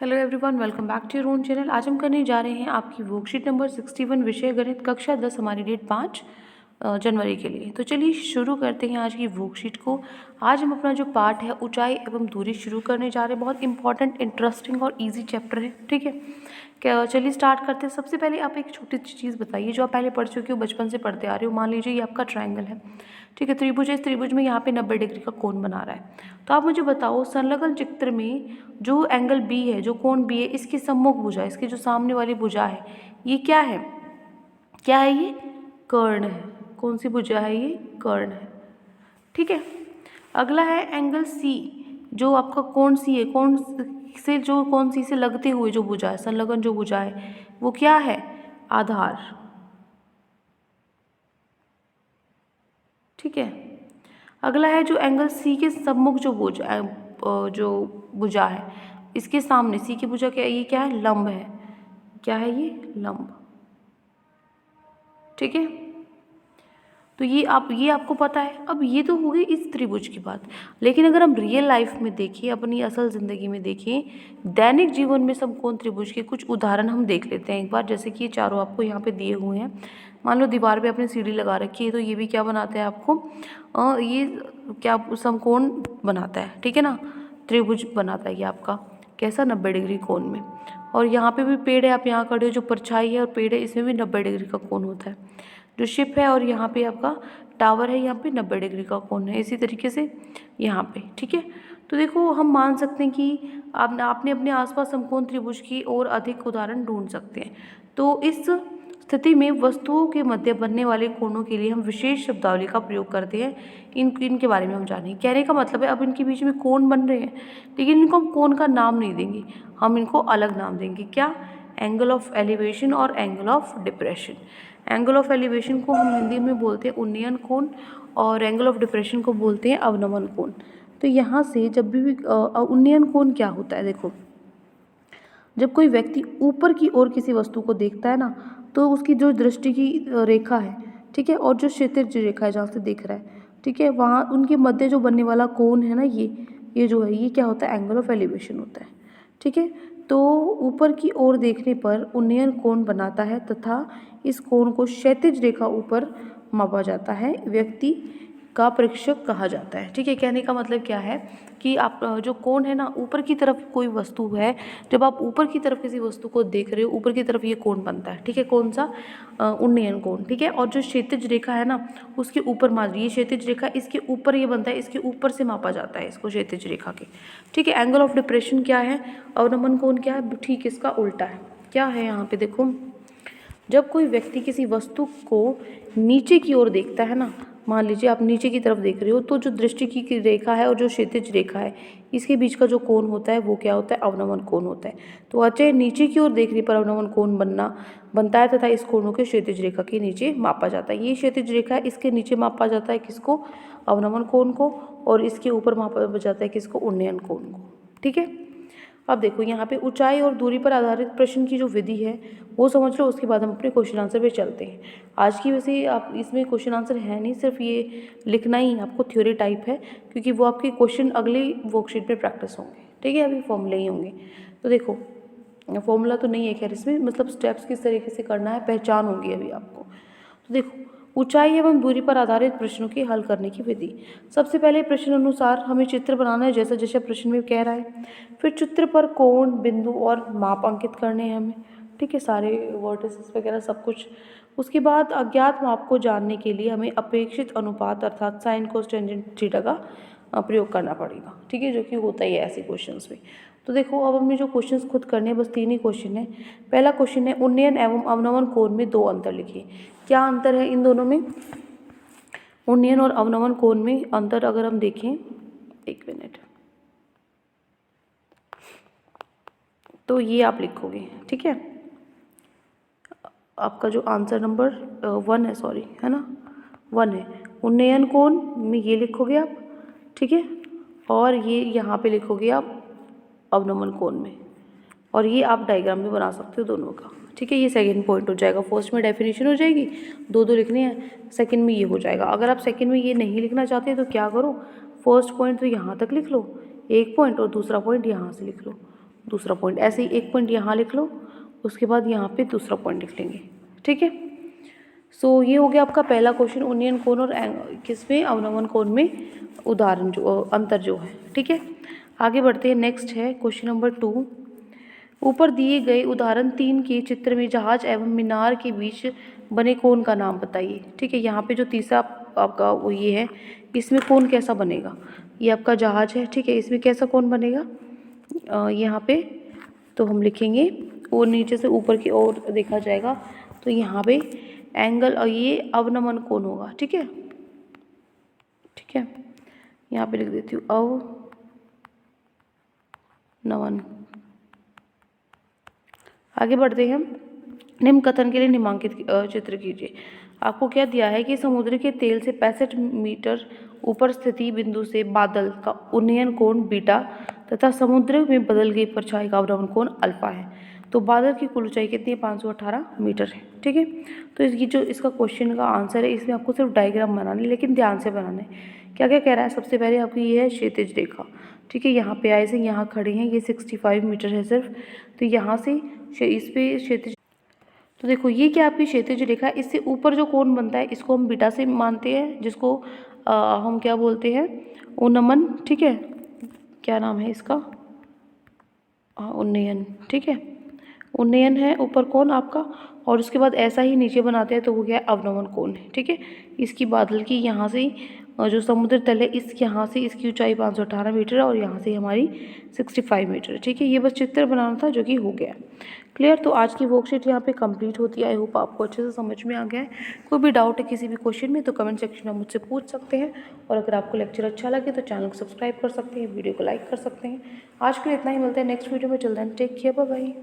Hello everyone, welcome back to your own channel. आज हम करने जा रहे हैं आपकी वर्कशीट नंबर 61 विषय गणित कक्षा 10। हमारी डेट 5 जनवरी के लिए। तो चलिए शुरू करते हैं आज की वर्कशीट को। आज हम अपना जो पार्ट है ऊंचाई एवं दूरी शुरू करने जा रहे हैं। बहुत इंपॉर्टेंट, इंटरेस्टिंग और इजी चैप्टर है, ठीक है। क्या चलिए स्टार्ट करते हैं। सबसे पहले आप एक छोटी सी चीज़ बताइए जो आप पहले पढ़ चुके हो, बचपन से पढ़ते आ रहे हो। मान लीजिए ये आपका ट्रायंगल है, ठीक है, त्रिभुज है। इस त्रिभुज में यहाँ पे 90 डिग्री का कोण बना रहा है। तो आप मुझे बताओ, संलग्न चित्र में जो एंगल बी है, जो कोण बी है, इसकी सम्मुख भुजा, इसकी जो सामने वाली भुजा है, ये क्या है? क्या है ये? कर्ण है। कौन सी भुजा है ये? कर्ण है, ठीक है। अगला है एंगल सी, जो आपका कोण सी है, कोण से जो कोण सी से लगते हुए जो भुजा है, संलग्न जो भुजा है, वो क्या है? आधार, ठीक है। अगला है जो एंगल सी के सम्मुख जो भुजा है, इसके सामने सी की भुजा क्या है? ये क्या है? लंब है। क्या है ये? लंब, ठीक है। तो ये आपको पता है। अब ये तो हो गई इस त्रिभुज की बात। लेकिन अगर हम रियल लाइफ में देखें, अपनी असल ज़िंदगी में देखें, दैनिक जीवन में समकोण त्रिभुज के कुछ उदाहरण हम देख लेते हैं एक बार। जैसे कि ये चारों आपको यहाँ पे दिए हुए हैं। मान लो दीवार पे आपने सीढ़ी लगा रखी है, तो ये भी क्या बनाता है आपको? ये क्या समकोण बनाता है, ठीक है ना। त्रिभुज बनाता है ये आपका। कैसा? 90 डिग्री कोण में। और यहाँ पे भी पेड़ है, आप यहाँ खड़े हो, जो परछाई है और पेड़ है, इसमें भी 90 डिग्री का कोण होता है। जो शिप है और यहाँ पे आपका टावर है, यहाँ पे 90 डिग्री का कोण है। इसी तरीके से यहाँ पे, ठीक है। तो देखो, हम मान सकते हैं कि आपने अपने आसपास समकोण त्रिभुज की और अधिक उदाहरण ढूंढ सकते हैं। तो इस स्थिति में वस्तुओं के मध्य बनने वाले कोणों के लिए हम विशेष शब्दावली का प्रयोग करते हैं। इनके बारे में हम जानेंगे। कहने का मतलब है, अब इनके बीच में कोण बन रहे हैं, लेकिन इनको हम कोण का नाम नहीं देंगे, हम इनको अलग नाम देंगे। क्या? एंगल ऑफ एलिवेशन और angle of depression. Angle of elevation को हम हिंदी में बोलते हैं उन्नयन कोण, और एंगल ऑफ डिप्रेशन को बोलते हैं अवनमन कोण। तो यहाँ से जब भी उन्नयन कोण क्या होता है, देखो, जब कोई व्यक्ति ऊपर की ओर किसी वस्तु को देखता है ना, तो उसकी जो दृष्टि की रेखा है, ठीक है, और जो क्षैतिज रेखा है जहाँ से देख रहा है, ठीक है, वहाँ उनके मध्य जो बनने वाला कोण है ना, ये जो है, ये क्या होता है? एंगल ऑफ एलिवेशन होता है, ठीक है। तो ऊपर की ओर देखने पर उन्नयन कोण बनाता है तथा इस कोण को क्षैतिज रेखा ऊपर मापा जाता है, व्यक्ति का प्रेक्षक कहा जाता है, ठीक है। कहने का मतलब क्या है कि आप जो कोण है ना, ऊपर की तरफ कोई वस्तु है, जब आप ऊपर की तरफ किसी वस्तु को देख रहे हो, ऊपर की तरफ ये कोण बनता है, ठीक है। कौन सा? उन्नयन कोण, ठीक है। और जो क्षैतिज रेखा है ना, उसके ऊपर मान लीजिए क्षैतिज रेखा, इसके ऊपर ये बनता है, इसके ऊपर से मापा जाता है इसको, क्षैतिज रेखा के, ठीक है। एंगल ऑफ डिप्रेशन क्या है? अवनमन कोण क्या है? ठीक इसका उल्टा है। क्या है यहाँ पे? देखो, जब कोई व्यक्ति किसी वस्तु को नीचे की ओर देखता है ना, मान लीजिए आप नीचे की तरफ देख रहे हो, तो जो दृष्टि की रेखा है और जो क्षैतिज रेखा है, इसके बीच का जो कोण होता है, वो क्या होता है? अवनमन कोण होता है। तो अचय नीचे की ओर देखने पर अवनमन कोण बनता है तथा इस कोणों के क्षैतिज रेखा के नीचे मापा जाता है। ये क्षैतिज रेखा है, इसके नीचे मापा जाता है किसको? अवनमन कोण को। और इसके ऊपर मापा जाता है किसको? उन्नयन कोण को, ठीक है। अब देखो, यहाँ पे ऊंचाई और दूरी पर आधारित प्रश्न की जो विधि है वो समझ लो, उसके बाद हम अपने क्वेश्चन आंसर पे चलते हैं। आज की वैसे आप इसमें क्वेश्चन आंसर है नहीं, सिर्फ ये लिखना ही आपको थ्योरी टाइप है, क्योंकि वो आपके क्वेश्चन अगले वर्कशीट में प्रैक्टिस होंगे, ठीक है। अभी फॉर्मूले ही होंगे। तो देखो, फॉर्मूला तो नहीं है खैर इसमें, मतलब स्टेप्स किस तरीके से करना है पहचान होगी अभी आपको। तो देखो, ऊंचाई एवं दूरी पर आधारित प्रश्नों की हल करने की विधि। सबसे पहले प्रश्न अनुसार हमें चित्र बनाना है, जैसा जैसा प्रश्न में कह रहा है। फिर चित्र पर कोण, बिंदु और माप अंकित करने हैं हमें, ठीक है, सारे वर्टिसेस वगैरह सब कुछ। उसके बाद अज्ञात माप को जानने के लिए हमें अपेक्षित अनुपात अर्थात साइन कोस टेंजेंट थीटा का प्रयोग करना पड़ेगा, ठीक है, जो कि होता ही है ऐसे क्वेश्चंस में। तो देखो, अब हमें जो क्वेश्चंस खुद करने हैं, बस 3 ही क्वेश्चन है। पहला क्वेश्चन है, उन्नयन एवं अवनमन कोण में 2 अंतर लिखिए। क्या अंतर है इन दोनों में? उन्नयन और अवनमन कोण में अंतर अगर हम देखें, एक मिनट, तो ये आप लिखोगे, ठीक है। आपका जो आंसर नंबर 1 है, सॉरी, है ना, 1 है। उन्नयन कोण में ये लिखोगे आप, ठीक है, और ये यहाँ पे लिखोगे आप अवनमन कोण में, और ये आप डायग्राम में बना सकते हो दोनों का, ठीक है। ये सेकंड पॉइंट हो जाएगा। फर्स्ट में डेफिनेशन हो जाएगी, 2 लिखने हैं, सेकंड में ये हो जाएगा। अगर आप सेकंड में ये नहीं लिखना चाहते तो क्या करो, फर्स्ट पॉइंट तो यहाँ तक लिख लो 1 पॉइंट, और दूसरा पॉइंट यहाँ से लिख लो, दूसरा पॉइंट, ऐसे ही एक पॉइंट यहाँ लिख लो, उसके बाद यहाँ पे दूसरा पॉइंट लिख लेंगे, ठीक है। सो ये हो गया आपका पहला क्वेश्चन, उन्नयन कोण और किसमें, अवनमन कोण में उदाहरण जो अंतर जो है, ठीक है। आगे बढ़ते हैं, नेक्स्ट है क्वेश्चन नंबर 2। ऊपर दिए गए उदाहरण 3 के चित्र में जहाज एवं मीनार के बीच बने कोण का नाम बताइए, ठीक है। यहाँ पे जो तीसरा आपका वो ये है, इसमें कोण कैसा बनेगा, ये आपका जहाज है, ठीक है, इसमें कैसा कोण बनेगा यहाँ पे, तो हम लिखेंगे और नीचे से ऊपर की ओर देखा जाएगा तो यहाँ पे एंगल, और ये अवनमन कोण होगा, ठीक है, ठीक है। यहाँ पे लिख देती हूँ अवनमन। आगे बढ़ते हैं हम, निम्न कथन के लिए निम्नांकित चित्र कीजिए। आपको क्या दिया है कि समुद्र के तेल से 65 मीटर ऊपर स्थिति बिंदु से बादल का उन्नयन कोण बीटा तथा समुद्र में बदल गई परछाई का अवनमन कोण अल्फा है। तो बादल की कुल ऊंचाई कितनी है, 518 मीटर है, ठीक है। तो इसकी जो इसका क्वेश्चन का आंसर है, इसमें आपको सिर्फ डायग्राम बनाना है, लेकिन ध्यान से बनाना है। क्या क्या कह रहा है, सबसे पहले आपकी ये है क्षैतिज रेखा, ठीक है। यहाँ पे आए से यहाँ खड़े हैं, ये 65 मीटर है सिर्फ, तो यहाँ से इस पे क्षैतिज, तो देखो ये क्या आपकी क्षैतिज रेखा है, इससे ऊपर जो कोण बनता है इसको हम बीटा से मानते हैं, जिसको हम क्या बोलते हैं, उन्नमन, ठीक है, क्या नाम है इसका, उन्नयन, ठीक है, उन्नयन है ऊपर कोण आपका, और उसके बाद ऐसा ही नीचे बनाते हैं तो वो क्या है, अवनमन कोण है, ठीक है। इसकी बादल की यहाँ से जो समुद्र तल है, इस यहाँ से इसकी ऊंचाई 518 मीटर है और यहाँ से हमारी 65 मीटर है, ठीक है। ये बस चित्र बनाना था जो कि हो गया क्लियर। तो आज की वर्कशीट यहाँ पे कंप्लीट होती है। आई होप आपको अच्छे से समझ में आ गया है। कोई भी डाउट है किसी भी क्वेश्चन में तो कमेंट सेक्शन में मुझसे पूछ सकते हैं, और अगर आपको लेक्चर अच्छा लगे तो चैनल को सब्सक्राइब कर सकते हैं, वीडियो को लाइक कर सकते हैं। आज के लिए इतना ही, मिलते हैं नेक्स्ट वीडियो में, children take care, bye bye.